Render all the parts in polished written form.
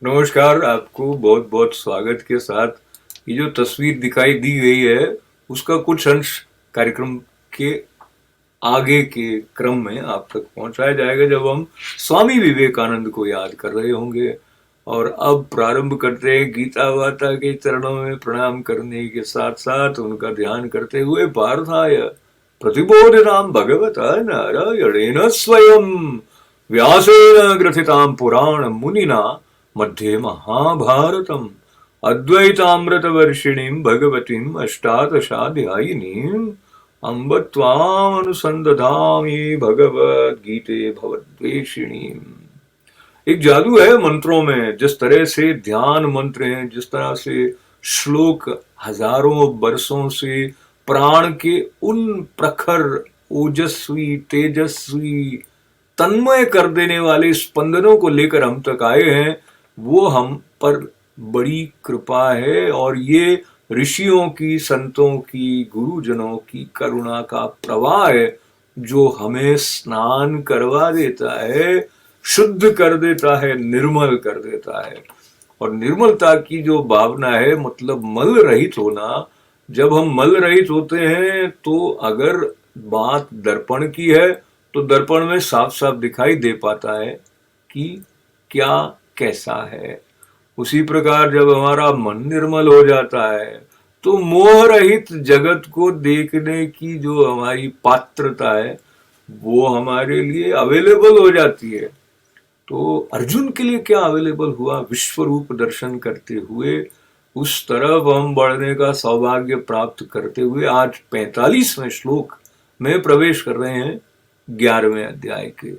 नमस्कार, आपको बहुत बहुत स्वागत के साथ ये जो तस्वीर दिखाई दी गई है उसका कुछ अंश कार्यक्रम के आगे के क्रम में आप तक पहुंचाया जाएगा जब हम स्वामी विवेकानंद को याद कर रहे होंगे। और अब प्रारंभ करते हैं गीता माता के चरणों में प्रणाम करने के साथ साथ उनका ध्यान करते हुए पार्थाय प्रतिबोधितां भगवता नारायणेन स्वयं व्यासेन ग्रथितां पुराण मुनिना मध्ये महाभारतम् अद्वैतामृतवर्षिणीं भगवतीम् अष्टादशाध्यायिनीम् अम्ब त्वामनुसन्दधामि भगवद्गीते भवद्वेषिणीम्। एक जादू है मंत्रों में। जिस तरह से ध्यान मंत्र हैं, जिस तरह से श्लोक हजारों बरसों से प्राण के उन प्रखर ओजस्वी तेजस्वी तन्मय कर देने वाले स्पंदनों को लेकर हम तक आए हैं, वो हम पर बड़ी कृपा है। और ये ऋषियों की, संतों की, गुरुजनों की करुणा का प्रवाह है जो हमें स्नान करवा देता है, शुद्ध कर देता है, निर्मल कर देता है। और निर्मलता की जो भावना है, मतलब मल रहित होना। जब हम मल रहित होते हैं तो अगर बात दर्पण की है तो दर्पण में साफ साफ दिखाई दे पाता है कि क्या कैसा है। उसी प्रकार जब हमारा मन निर्मल हो जाता है तो मोह रहित जगत को देखने की जो हमारी पात्रता है वो हमारे लिए अवेलेबल हो जाती है। तो अर्जुन के लिए क्या अवेलेबल हुआ? विश्व रूप दर्शन करते हुए उस तरफ हम बढ़ने का सौभाग्य प्राप्त करते हुए आज 45वें श्लोक में प्रवेश कर रहे हैं 11वें अध्याय के।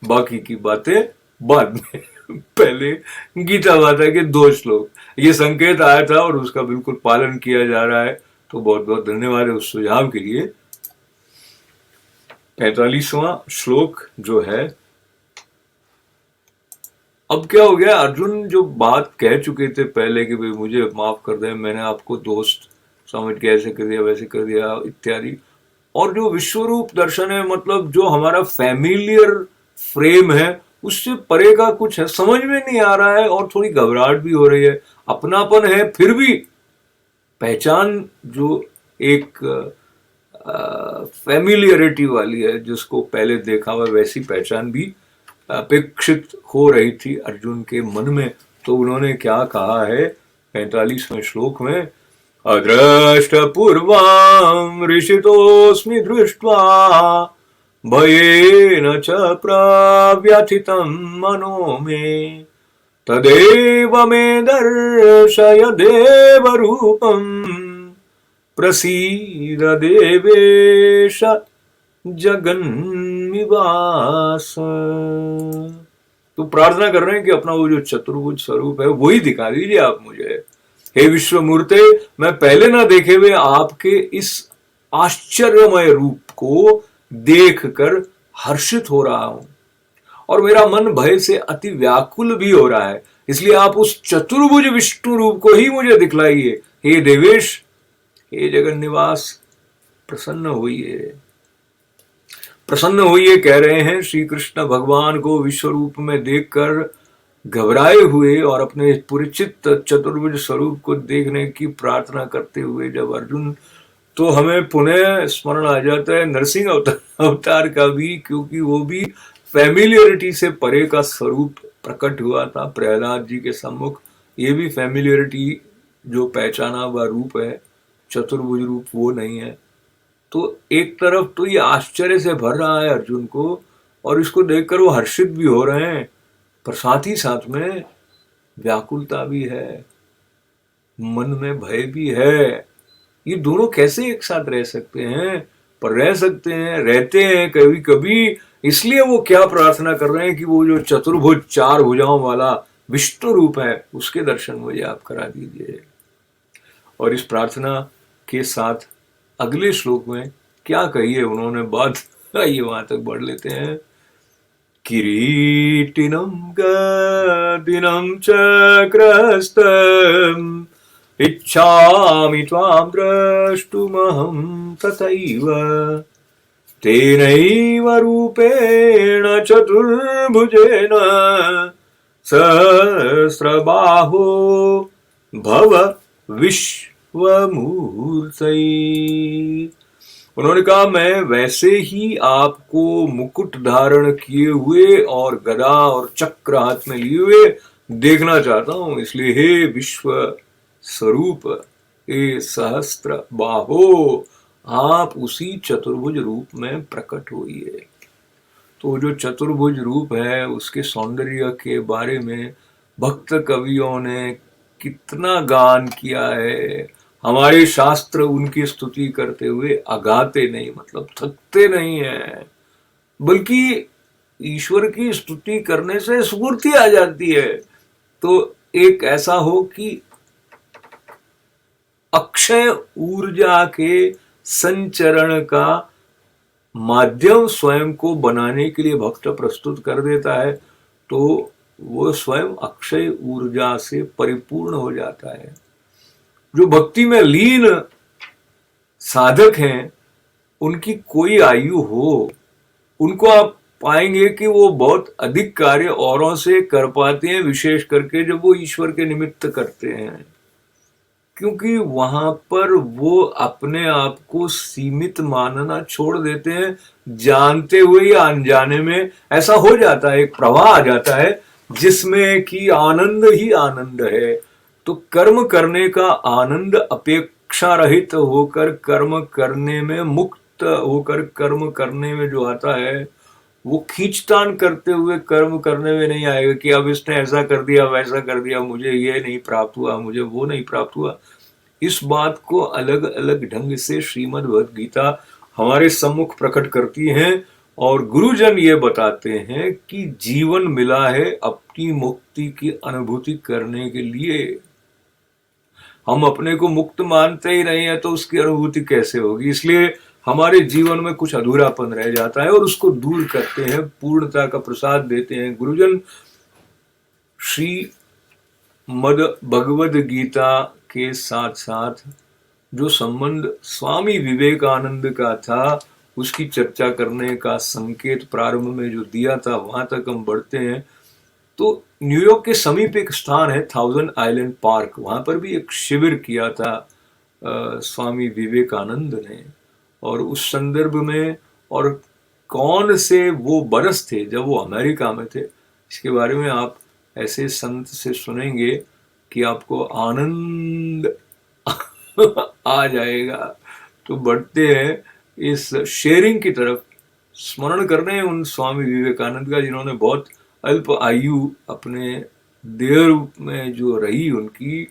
बाकी की बातें बाद में। पहले गीता माता के 2 श्लोक, ये संकेत आया था और उसका बिल्कुल पालन किया जा रहा है, तो बहुत बहुत धन्यवाद है उस सुझाव के लिए। 45वां श्लोक जो है, अब क्या हो गया, अर्जुन जो बात कह चुके थे पहले कि भाई मुझे माफ कर दें, मैंने आपको दोस्त समझ के ऐसे कर दिया वैसे कर दिया इत्यादि। और जो विश्वरूप दर्शन है, मतलब जो हमारा फैमिलियर फ्रेम है उससे परे का कुछ है, समझ में नहीं आ रहा है और थोड़ी घबराहट भी हो रही है। अपनापन है फिर भी पहचान जो एक फैमिलियरिटी वाली है, जिसको पहले देखा हुआ वैसी पहचान भी अपेक्षित हो रही थी अर्जुन के मन में। तो उन्होंने क्या कहा है 45वें श्लोक में, अदृष्टपूर्वां ऋषितोऽस्मि दृष्ट्वा भयेन च प्रव्यथितं मनो मे तदेव मे दर्शय देवरूपं प्रसीद देवेश जगन्निवास। तो प्रार्थना कर रहे हैं कि अपना वो जो चतुर्भुज स्वरूप है वही दिखा दीजिए आप मुझे। हे विश्वमूर्ते, मैं पहले ना देखे हुए आपके इस आश्चर्यमय रूप को देखकर हर्षित हो रहा हूं और मेरा मन भय से अति व्याकुल भी हो रहा है। इसलिए आप उस चतुर्भुज विष्णु रूप को ही मुझे दिखलाइए। हे देवेश, हे जगन्निवास, प्रसन्न होइए, प्रसन्न होइए कह रहे हैं श्री कृष्ण भगवान को विश्व रूप में देखकर घबराए हुए और अपने पूरे चित्त चतुर्भुज स्वरूप को देखने की प्रार्थना करते हुए जब अर्जुन, तो हमें पुनः स्मरण आ जाता है नरसिंह अवतार का भी, क्योंकि वो भी फैमिलियरिटी से परे का स्वरूप प्रकट हुआ था प्रहलाद जी के सम्मुख। ये भी फैमिलियरिटी जो पहचाना हुआ रूप है, चतुर्भुज रूप वो नहीं है। तो एक तरफ तो ये आश्चर्य से भर रहा है अर्जुन को और इसको देखकर वो हर्षित भी हो रहे हैं, पर साथ ही साथ में व्याकुलता भी है, मन में भय भी है। ये दोनों कैसे एक साथ रह सकते हैं? पर रह सकते हैं, रहते हैं कभी कभी। इसलिए वो क्या प्रार्थना कर रहे हैं कि वो जो चतुर्भुज 4 भुजाओं वाला विष्णु रूप है उसके दर्शन मुझे आप करा दीजिए। और इस प्रार्थना के साथ अगले श्लोक में क्या कही है उन्होंने बात, आइए वहां तक बढ़ लेते हैं। किरीटिनं गदिनं चक्रहस्तम् इच्छामि त्वां द्रष्टुमहं तथैव तेनैव रूपेण चतुर्भुजेन सहस्रबाहो भव विश्वमूर्तये। उन्होंने कहा मैं वैसे ही आपको मुकुट धारण किए हुए और गदा और चक्र हाथ में लिए हुए देखना चाहता हूं, इसलिए हे विश्व स्वरूप, हे सहस्त्र बाहो, आप उसी चतुर्भुज रूप में प्रकट होइए। तो जो चतुर्भुज रूप है उसके सौंदर्य के बारे में भक्त कवियों ने कितना गान किया है। हमारे शास्त्र उनकी स्तुति करते हुए अगाते नहीं, मतलब थकते नहीं है, बल्कि ईश्वर की स्तुति करने से स्फूर्ति आ जाती है। तो एक ऐसा हो कि अक्षय ऊर्जा के संचरण का माध्यम स्वयं को बनाने के लिए भक्त प्रस्तुत कर देता है, तो वो स्वयं अक्षय ऊर्जा से परिपूर्ण हो जाता है। जो भक्ति में लीन साधक हैं उनकी कोई आयु हो, उनको आप पाएंगे कि वो बहुत अधिक कार्य औरों से कर पाते हैं, विशेष करके जब वो ईश्वर के निमित्त करते हैं, क्योंकि वहां पर वो अपने आप को सीमित मानना छोड़ देते हैं। जानते हुए या अनजाने में ऐसा हो जाता है, एक प्रवाह आ जाता है जिसमें कि आनंद ही आनंद है। तो कर्म करने का आनंद अपेक्षा रहित होकर कर्म करने में, मुक्त होकर कर्म करने में जो आता है, वो खींचतान करते हुए कर्म करने में नहीं आएगा कि अब इसने ऐसा कर दिया, वैसा कर दिया, मुझे ये नहीं प्राप्त हुआ, मुझे वो नहीं प्राप्त हुआ। इस बात को अलग अलग ढंग से श्रीमद् भगवद गीता हमारे सम्मुख प्रकट करती है और गुरुजन ये बताते हैं कि जीवन मिला है अपनी मुक्ति की अनुभूति करने के लिए। हम अपने को मुक्त मानते ही नहीं है तो उसकी अनुभूति कैसे होगी? इसलिए हमारे जीवन में कुछ अधूरापन रह जाता है और उसको दूर करते हैं, पूर्णता का प्रसाद देते हैं गुरुजन। श्री मद भगवद गीता के साथ साथ जो संबंध स्वामी विवेकानंद का था, उसकी चर्चा करने का संकेत प्रारंभ में जो दिया था, वहां तक हम बढ़ते हैं। तो न्यूयॉर्क के समीप एक स्थान है थाउजेंड आइलैंड पार्क, वहां पर भी एक शिविर किया था स्वामी विवेकानंद ने। और उस संदर्भ में, और कौन से वो बरस थे जब वो अमेरिका में थे, इसके बारे में आप ऐसे संत से सुनेंगे कि आपको आनंद आ जाएगा। तो बढ़ते हैं इस शेयरिंग की तरफ। स्मरण कर रहे हैं उन स्वामी विवेकानंद का जिन्होंने बहुत अल्प आयु अपने देह रूप में जो रही उनकी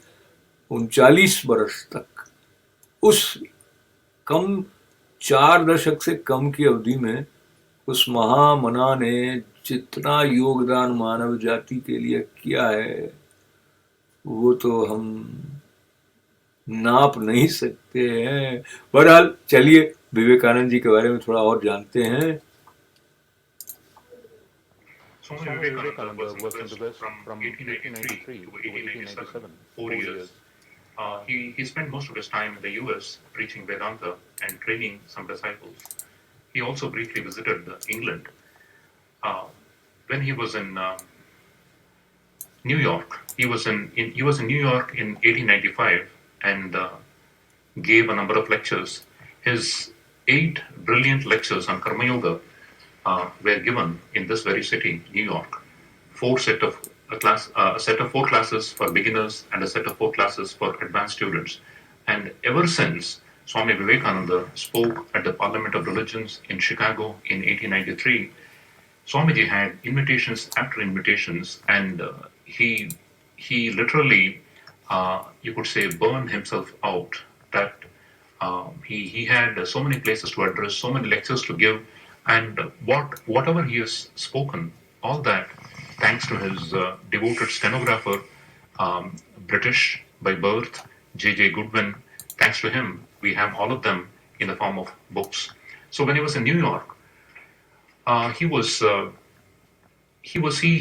39 वर्ष तक, उस कम 4 दशक से कम की अवधि में उस महामना ने जितना योगदान मानव जाति के लिए किया है वो तो हम नाप नहीं सकते हैं। बहरहाल चलिए विवेकानंद जी के बारे में थोड़ा और जानते हैं। Swami Vivekananda was in the West from 1893 to 1897, 4 years. He spent most of his time in the US preaching Vedanta and training some disciples. He also briefly visited England. When he was in New York, he was in New York in 1895 and gave a number of lectures. His 8 brilliant lectures on Karma Yoga were given in this very city, New York. A set of 4 classes for beginners and a set of 4 classes for advanced students. And ever since, Swami Vivekananda spoke at the Parliament of Religions in Chicago in 1893. Swamiji had invitations after invitations, and he literally, you could say, burned himself out. That he had so many places to address, so many lectures to give, and whatever he has spoken, all that thanks to his devoted stenographer, British by birth, J.J. Goodwin. Thanks to him, we have all of them in the form of books. So when he was in New York,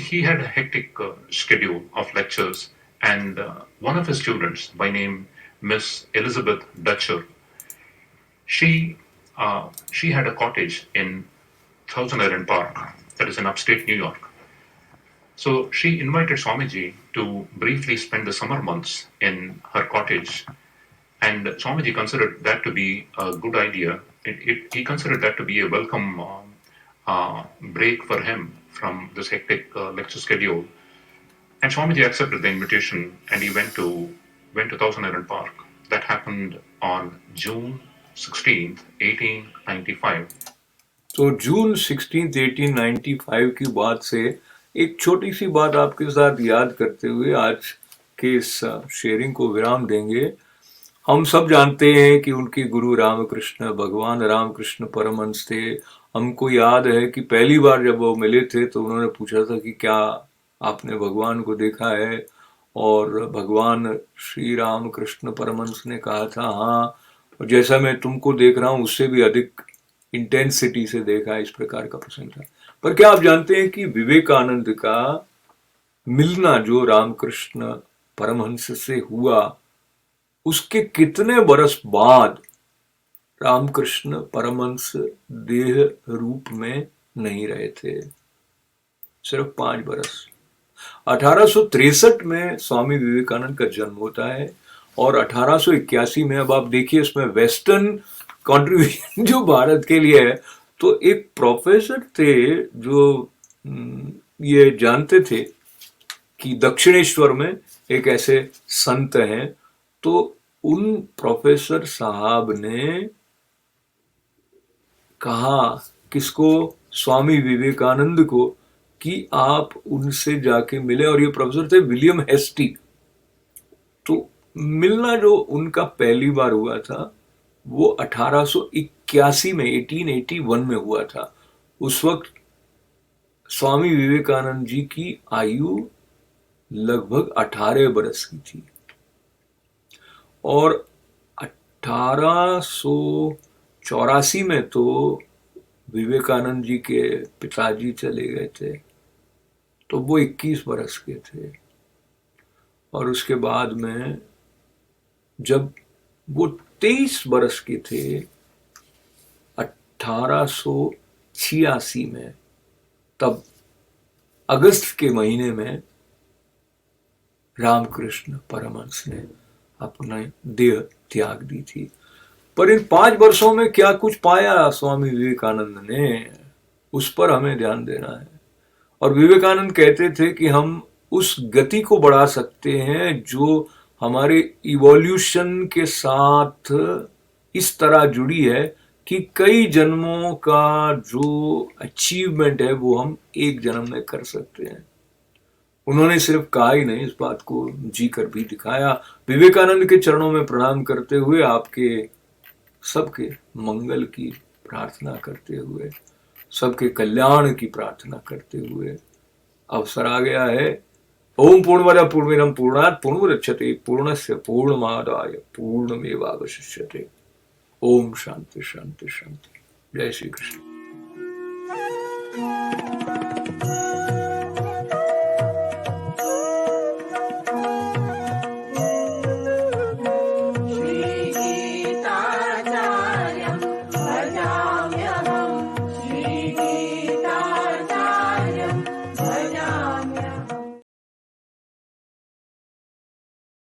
he had a hectic schedule of lectures, and one of his students by name Miss Elizabeth Dutcher, she had a cottage in Thousand Island Park, that is in upstate New York. So she invited Swamiji to briefly spend the summer months in her cottage, and Swamiji considered that to be a good idea. He considered that to be a welcome break for him from this hectic lecture schedule. And Swamiji accepted the invitation, and he went to Thousand Island Park. That happened on June 16th, 1895. तो जून 16 1895 की बात से एक छोटी सी बात आपके साथ याद करते हुए आज के इस शेयरिंग को विराम देंगे। हम सब जानते हैं कि उनके गुरु रामकृष्ण भगवान रामकृष्ण परमहंस थे। हमको याद है कि पहली बार जब वो मिले थे तो उन्होंने पूछा था कि क्या आपने भगवान को देखा है, और भगवान श्री रामकृष्ण परमहंस ने कहा था हाँ, और जैसा मैं तुमको देख रहा हूँ उससे भी अधिक इंटेंसिटी से देखा, इस प्रकार का प्रसंग था। पर क्या आप जानते हैं कि विवेकानंद का मिलना जो रामकृष्ण परमहंस से हुआ, उसके कितने बरस बाद रामकृष्ण परमहंस देह रूप में नहीं रहे थे? सिर्फ 5 बरस। 1863 में स्वामी विवेकानंद का जन्म होता है और 1881 में, अब आप देखिए इसमें वेस्टर्न कंट्रीब्यूशन जो भारत के लिए है, तो एक प्रोफेसर थे जो ये जानते थे कि दक्षिणेश्वर में एक ऐसे संत हैं, तो उन प्रोफेसर साहब ने कहा किसको, स्वामी विवेकानंद को, कि आप उनसे जाके मिले। और ये प्रोफेसर थे विलियम हेस्टी। तो मिलना जो उनका पहली बार हुआ था वो 1881 में 1881 में हुआ था। उस वक्त स्वामी विवेकानंद जी की आयु लगभग 18 बरस की थी और 1884 में तो विवेकानंद जी के पिताजी चले गए थे, तो वो 21 बरस के थे। और उसके बाद में जब वो 23 बरस के थे 1886 में, तब अगस्त के महीने में रामकृष्ण परमहंस ने अपना देह त्याग दी थी। पर इन 5 वर्षों में क्या कुछ पाया स्वामी विवेकानंद ने, उस पर हमें ध्यान देना है। और विवेकानंद कहते थे कि हम उस गति को बढ़ा सकते हैं जो हमारे इवोल्यूशन के साथ इस तरह जुड़ी है कि कई जन्मों का जो अचीवमेंट है वो हम एक जन्म में कर सकते हैं। उन्होंने सिर्फ कहा ही नहीं, इस बात को जी कर भी दिखाया। विवेकानंद के चरणों में प्रणाम करते हुए, आपके सबके मंगल की प्रार्थना करते हुए, सबके कल्याण की प्रार्थना करते हुए अवसर आ गया है। ओम पूर्णमदः पूर्णमिदं पूर्णात् पूर्णमुदच्यते पूर्णस्य पूर्णमादाय पूर्णमेवावशिष्यते। ओम शांति शांति शांति। जय श्री कृष्ण।